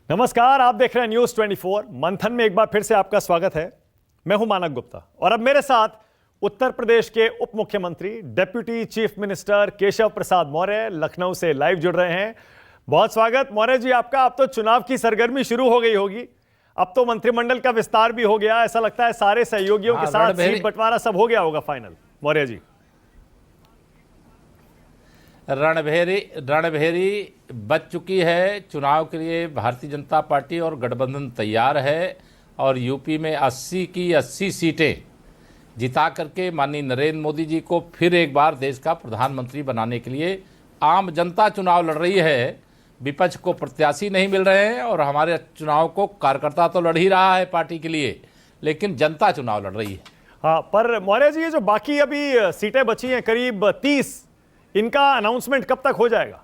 नमस्कार, आप देख रहे हैं न्यूज 24 मंथन में एक बार फिर से आपका स्वागत है। मैं हूं मानक गुप्ता और अब मेरे साथ उत्तर प्रदेश के उप मुख्यमंत्री deputy chief minister Keshav Prasad Maurya Lucknow से लाइव जुड़ रहे हैं। बहुत स्वागत मौर्य जी आपका। अब तो चुनाव की सरगर्मी शुरू हो गई होगी, अब तो मंत्रिमंडल का विस्तार भी हो गया, ऐसा लगता है सारे सहयोगियों के साथ सीट बंटवारा सब हो गया होगा फाइनल। मौर्य जी, रणभेरी बच चुकी है। चुनाव के लिए भारतीय जनता पार्टी और गठबंधन तैयार है और यूपी में 80 की 80 सीटें जिता करके माननीय नरेंद्र मोदी जी को फिर एक बार देश का प्रधानमंत्री बनाने के लिए आम जनता चुनाव लड़ रही है। विपक्ष को प्रत्याशी नहीं मिल रहे हैं और हमारे चुनाव को कार्यकर्ता तो लड़ ही रहा है पार्टी के लिए, लेकिन जनता चुनाव लड़ रही है। हाँ, पर मौर्य जी ये जो बाकी अभी सीटें बची हैं करीब 30, इनका अनाउंसमेंट कब तक हो जाएगा?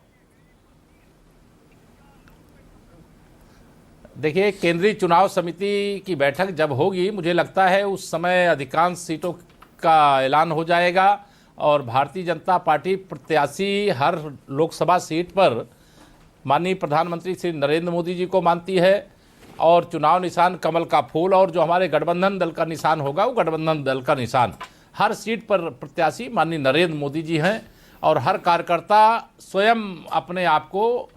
देखिए, केंद्रीय चुनाव समिति की बैठक जब होगी मुझे लगता है उस समय अधिकांश सीटों का ऐलान हो जाएगा और भारतीय जनता पार्टी प्रत्याशी हर लोकसभा सीट पर माननीय प्रधानमंत्री श्री नरेंद्र मोदी जी को मानती है और चुनाव निशान कमल का फूल और जो हमारे गठबंधन दल का निशान होगा वो गठबंधन दल का निशान। हर सीट पर प्रत्याशी माननीय नरेंद्र मोदी जी हैं और हर कार्यकर्ता स्वयं अपने आप को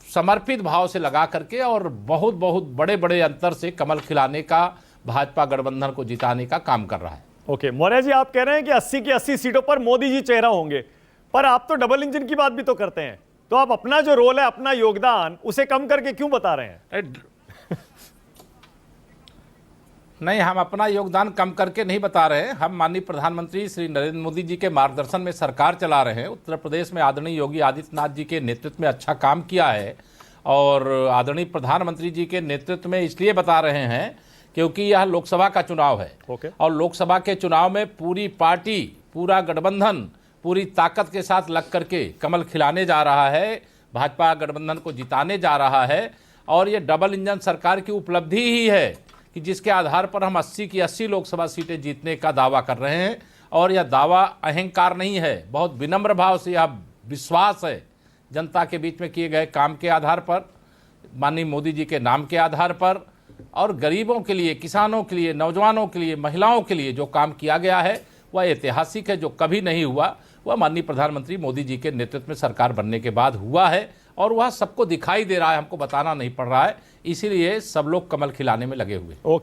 समर्पित भाव से लगा करके और बहुत बहुत बड़े बड़े अंतर से कमल खिलाने का, भाजपा गठबंधन को जिताने का काम कर रहा है। ओके, मौर्य जी आप कह रहे हैं कि 80 की 80 सीटों पर मोदी जी चेहरा होंगे, पर आप तो डबल इंजन की बात भी तो करते हैं, तो आप अपना जो रोल है, अपना योगदान, उसे कम करके क्यों बता रहे हैं? नहीं, हम अपना योगदान कम करके नहीं बता रहे हैं। हम माननीय प्रधानमंत्री श्री नरेंद्र मोदी जी के मार्गदर्शन में सरकार चला रहे हैं। उत्तर प्रदेश में आदरणीय योगी आदित्यनाथ जी के नेतृत्व में अच्छा काम किया है और आदरणीय प्रधानमंत्री जी के नेतृत्व में इसलिए बता रहे हैं क्योंकि यह लोकसभा का चुनाव है। और लोकसभा के चुनाव में पूरी पार्टी, पूरा गठबंधन पूरी ताकत के साथ लग करके कमल खिलाने जा रहा है, भाजपा गठबंधन को जिताने जा रहा है और ये डबल इंजन सरकार की उपलब्धि ही है कि जिसके आधार पर हम 80 की 80 लोकसभा सीटें जीतने का दावा कर रहे हैं। और यह दावा अहंकार नहीं है, बहुत विनम्र भाव से यह विश्वास है जनता के बीच में किए गए काम के आधार पर, माननीय मोदी जी के नाम के आधार पर और गरीबों के लिए, किसानों के लिए, नौजवानों के लिए, महिलाओं के लिए जो काम किया गया है वह ऐतिहासिक है। जो कभी नहीं हुआ वह माननीय प्रधानमंत्री मोदी जी के नेतृत्व में सरकार बनने के बाद हुआ है और वह सबको दिखाई दे रहा है, हमको बताना नहीं पड़ रहा है। इसीलिए सब लोग कमल खिलाने में लगे हुए। ओके।